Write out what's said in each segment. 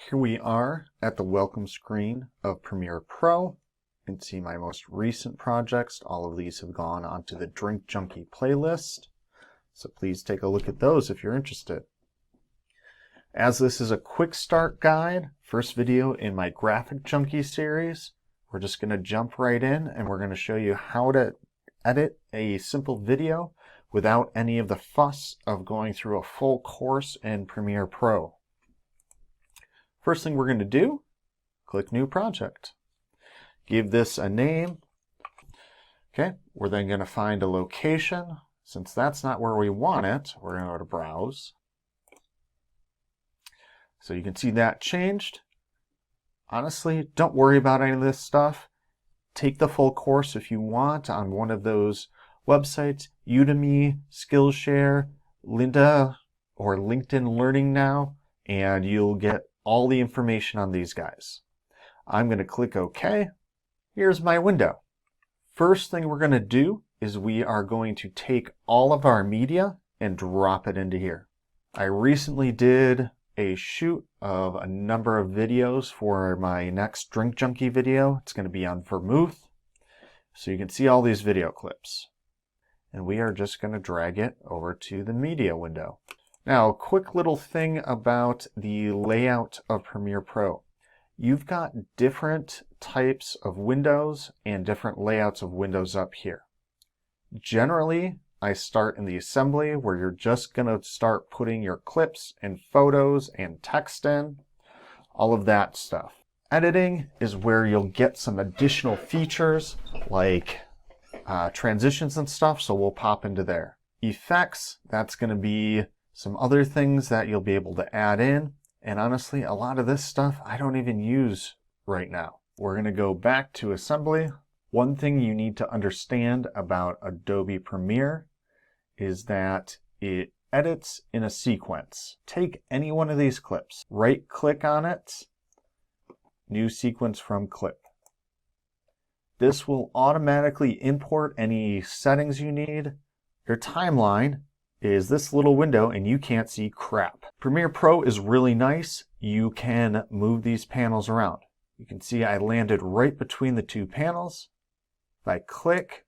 Here we are at the welcome screen of Premiere Pro. You can see my most recent projects. All of these have gone onto the Drink Junkie playlist, so please take a look at those if you're interested. As this is a quick start guide, first video in my Graphic Junkie series, we're just going to jump right in and we're going to show you how to edit a simple video without any of the fuss of going through a full course in Premiere Pro. First thing we're going to do, click New Project. Give this a name. Okay, we're then going to find a location. Since that's not where we want it, we're going to go to Browse. So you can see that changed. Honestly, don't worry about any of this stuff. Take the full course if you want on one of those websites, Udemy, Skillshare, Lynda, or LinkedIn Learning Now, and you'll get all the information on these guys. I'm going to click OK. Here's my window. First thing we're going to do is we are going to take all of our media and drop it into here. I recently did a shoot of a number of videos for my next Drink Junkie video. It's going to be on Vermouth. So you can see all these video clips. And we are just going to drag it over to the media window. Now, a quick little thing about the layout of Premiere Pro. You've got different types of windows and different layouts of windows up here. Generally, I start in the assembly where you're just going to start putting your clips and photos and text in, all of that stuff. Editing is where you'll get some additional features like transitions and stuff, so we'll pop into there. Effects, that's going to be some other things that you'll be able to add in. And honestly, a lot of this stuff I don't even use right now. We're going to go back to assembly. One thing you need to understand about Adobe Premiere is that it edits in a sequence. Take any one of these clips, right click on it, new sequence from clip. This will automatically import any settings you need. Your timeline is this little window and you can't see crap. Premiere Pro is really nice. You can move these panels around. You can see I landed right between the two panels. If I click,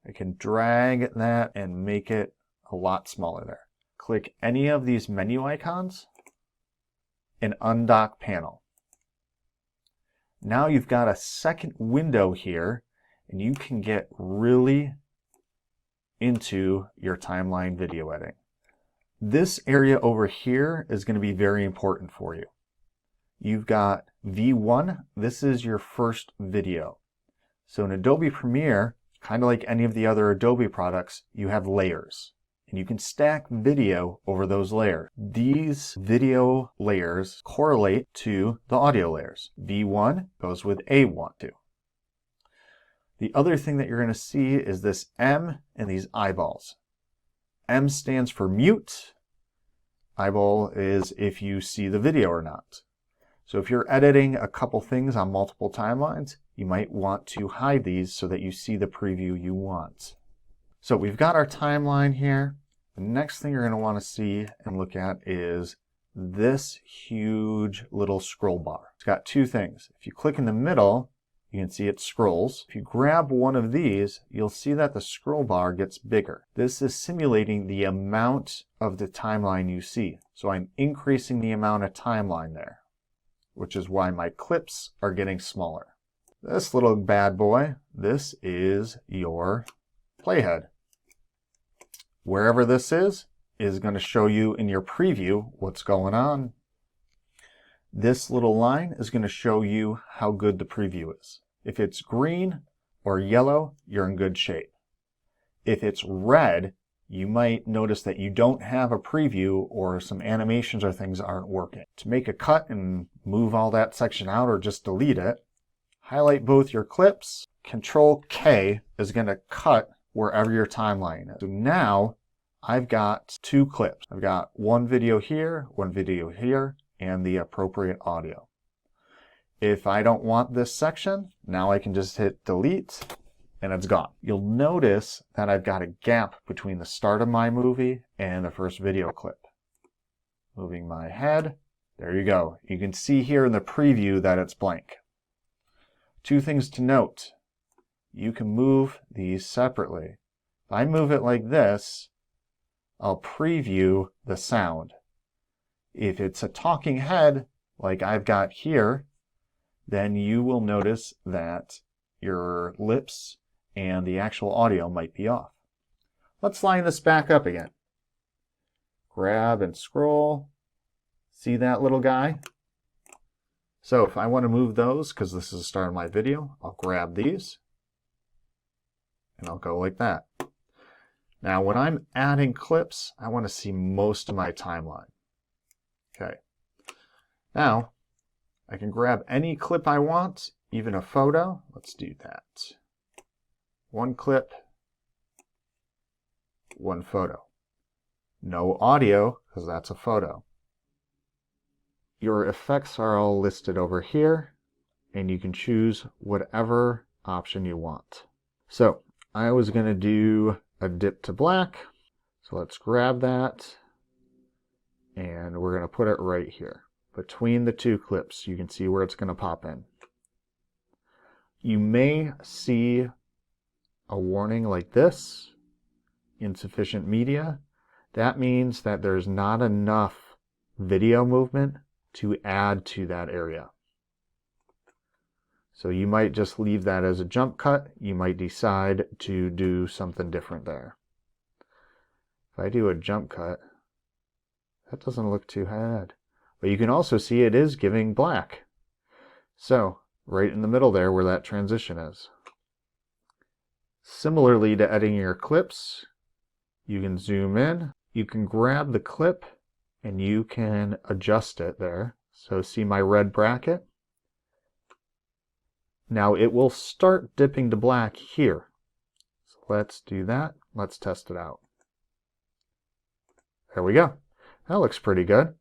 I can drag that and make it a lot smaller there. Click any of these menu icons and undock panel. Now you've got a second window here and you can get really into your timeline video editing. This area over here is going to be very important for you. You've got V1, this is your first video. So in Adobe Premiere, kind of like any of the other Adobe products, you have layers. And you can stack video over those layers. These video layers correlate to the audio layers. V1 goes with A1 too. The other thing that you're going to see is this M and these eyeballs. M stands for mute. Eyeball is if you see the video or not. So if you're editing a couple things on multiple timelines, you might want to hide these so that you see the preview you want. So we've got our timeline here. The next thing you're going to want to see and look at is this huge little scroll bar. It's got two things. If you click in the middle, you can see it scrolls. If you grab one of these, you'll see that the scroll bar gets bigger. This is simulating the amount of the timeline you see. So I'm increasing the amount of timeline there, which is why my clips are getting smaller. This little bad boy, this is your playhead. Wherever this is going to show you in your preview what's going on. This little line is going to show you how good the preview is. If it's green or yellow, you're in good shape. If it's red, you might notice that you don't have a preview or some animations or things aren't working. To make a cut and move all that section out or just delete it, highlight both your clips. Control K is going to cut wherever your timeline is. So now I've got two clips. I've got one video here, and the appropriate audio. If I don't want this section, now I can just hit delete and it's gone. You'll notice that I've got a gap between the start of my movie and the first video clip. Moving my head, There you go. You can see here in the preview that it's blank. Two things to note. You can move these separately. If I move it like this, I'll preview the sound. If it's a talking head, like I've got here, then you will notice that your lips and the actual audio might be off. Let's line this back up again. Grab and scroll. See that little guy? So if I want to move those, because this is the start of my video, I'll grab these and I'll go like that. Now when I'm adding clips, I want to see most of my timeline. Okay. Now I can grab any clip I want, even a photo. Let's do that. One clip, one photo. No audio, because that's a photo. Your effects are all listed over here, and you can choose whatever option you want. So I was going to do a dip to black. So let's grab that, and we're going to put it right here. Between the two clips, you can see where it's going to pop in. You may see a warning like this, insufficient media. That means that there's not enough video movement to add to that area. So you might just leave that as a jump cut. You might decide to do something different there. If I do a jump cut, that doesn't look too bad. But you can also see it is giving black. So right in the middle there where that transition is. Similarly to editing your clips, you can zoom in. You can grab the clip and you can adjust it there. So see my red bracket? Now it will start dipping to black here. So let's do that. Let's test it out. There we go. That looks pretty good.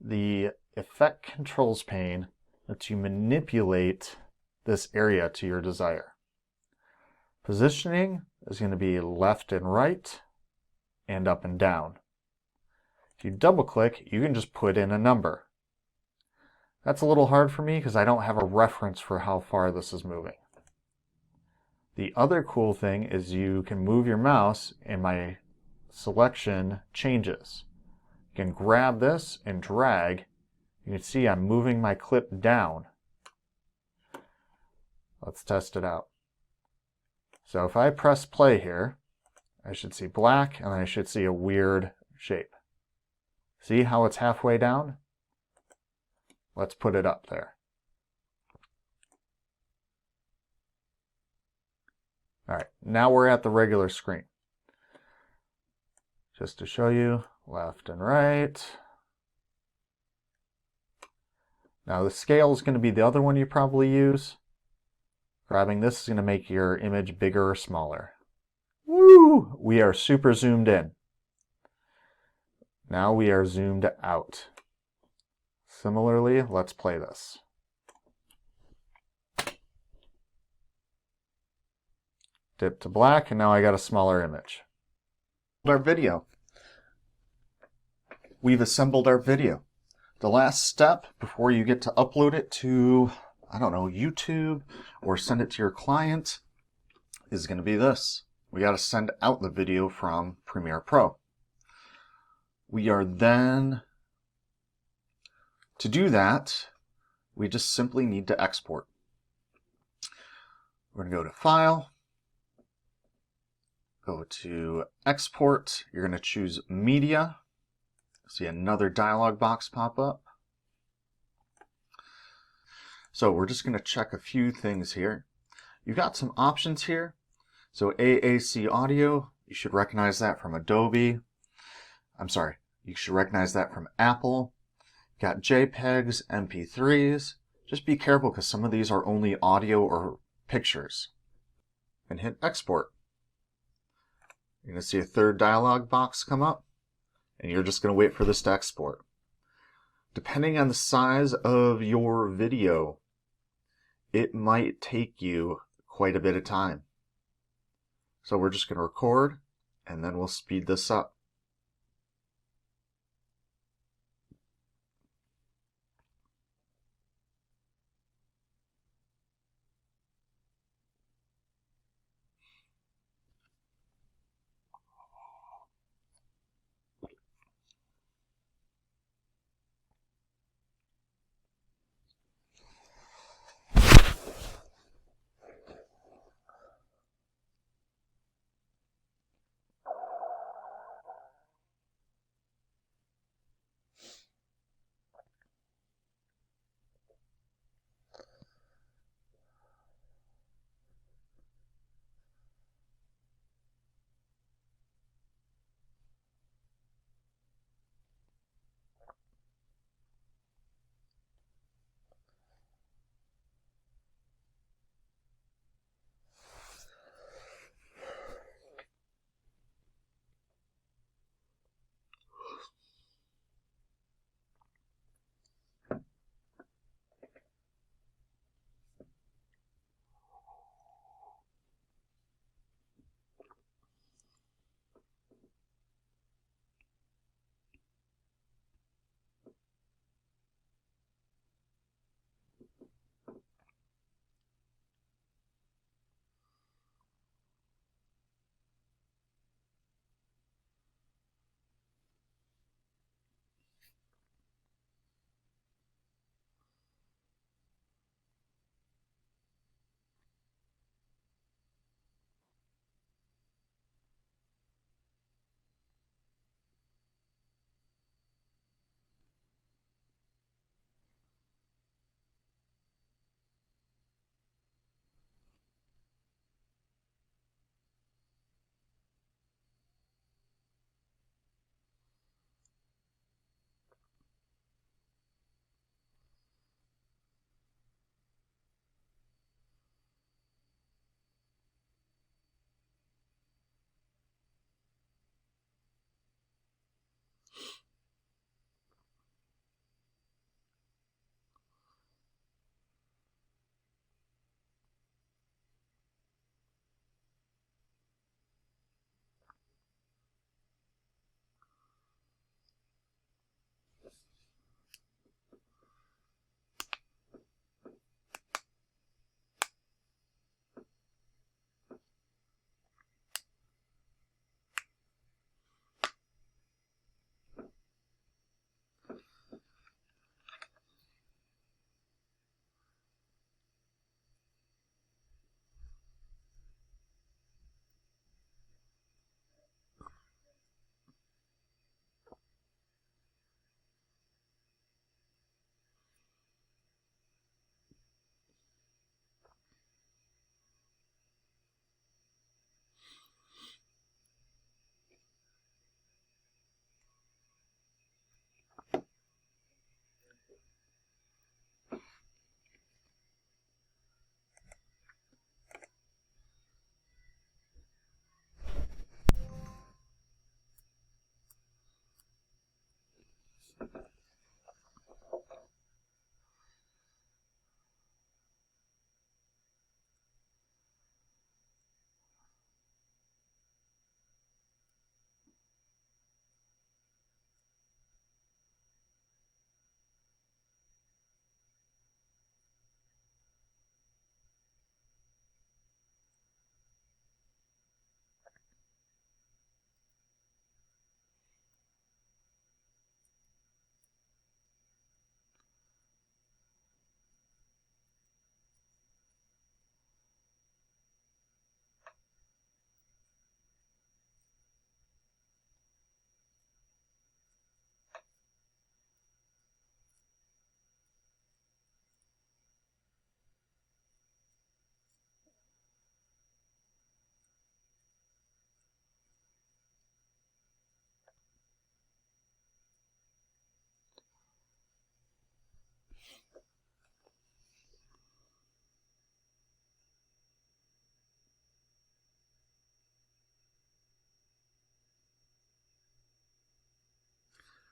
The Effect Controls pane lets you manipulate this area to your desire. Positioning is going to be left and right and up and down. If you double click, you can just put in a number. That's a little hard for me because I don't have a reference for how far this is moving. The other cool thing is you can move your mouse and my selection changes. You can grab this and drag. You can see I'm moving my clip down. Let's test it out. So if I press play here, I should see black and I should see a weird shape. See how it's halfway down? Let's put it up there. All right, now we're at the regular screen. Just to show you, left and right. Now the scale is going to be the other one you probably use. Grabbing this is going to make your image bigger or smaller. Woo! We are super zoomed in. Now we are zoomed out. Similarly, let's play this. Dip to black, and now I got a smaller image. Our video. We've assembled our video. The last step before you get to upload it to, I don't know, YouTube or send it to your client is going to be this. We got to send out the video from Premiere Pro. We are then, to do that, we just simply need to export. We're going to go to File, go to Export. You're going to choose Media. See another dialog box pop up. So we're just going to check a few things here. You've got some options here. So AAC audio, you should recognize that from Adobe. I'm sorry, you should recognize that from Apple. You've got JPEGs, MP3s. Just be careful because some of these are only audio or pictures. And hit Export. You're going to see a third dialog box come up, and you're just going to wait for this to export. Depending on the size of your video, it might take you quite a bit of time. So we're just going to record, and then we'll speed this up.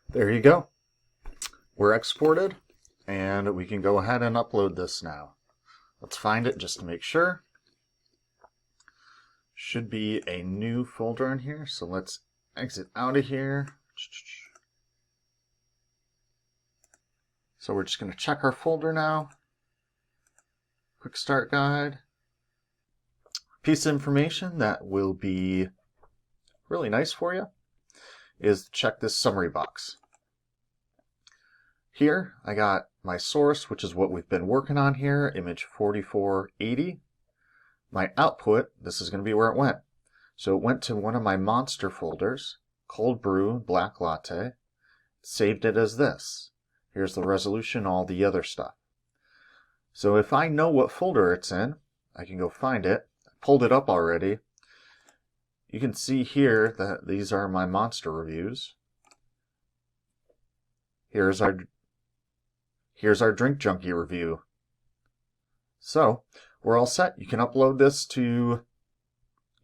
There you go. We're exported, and we can go ahead and upload this now. Let's find it just to make sure. Should be a new folder in here, so let's exit out of here. So we're just going to check our folder now. Quick start guide. Piece of information that will be really nice for you is to check this summary box. Here I got my source, which is what we've been working on here, image 4480. My output, this is going to be where it went. So it went to one of my monster folders, cold brew, black latte, saved it as this. Here's the resolution, all the other stuff. So if I know what folder it's in, I can go find it. I pulled it up already. You can see here that these are my monster reviews. Here's our Drink Junkie review. So we're all set. You can upload this to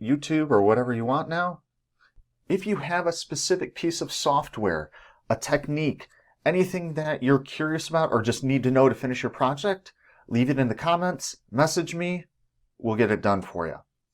YouTube or whatever you want now. If you have a specific piece of software, a technique, anything that you're curious about or just need to know to finish your project, leave it in the comments, message me, we'll get it done for you.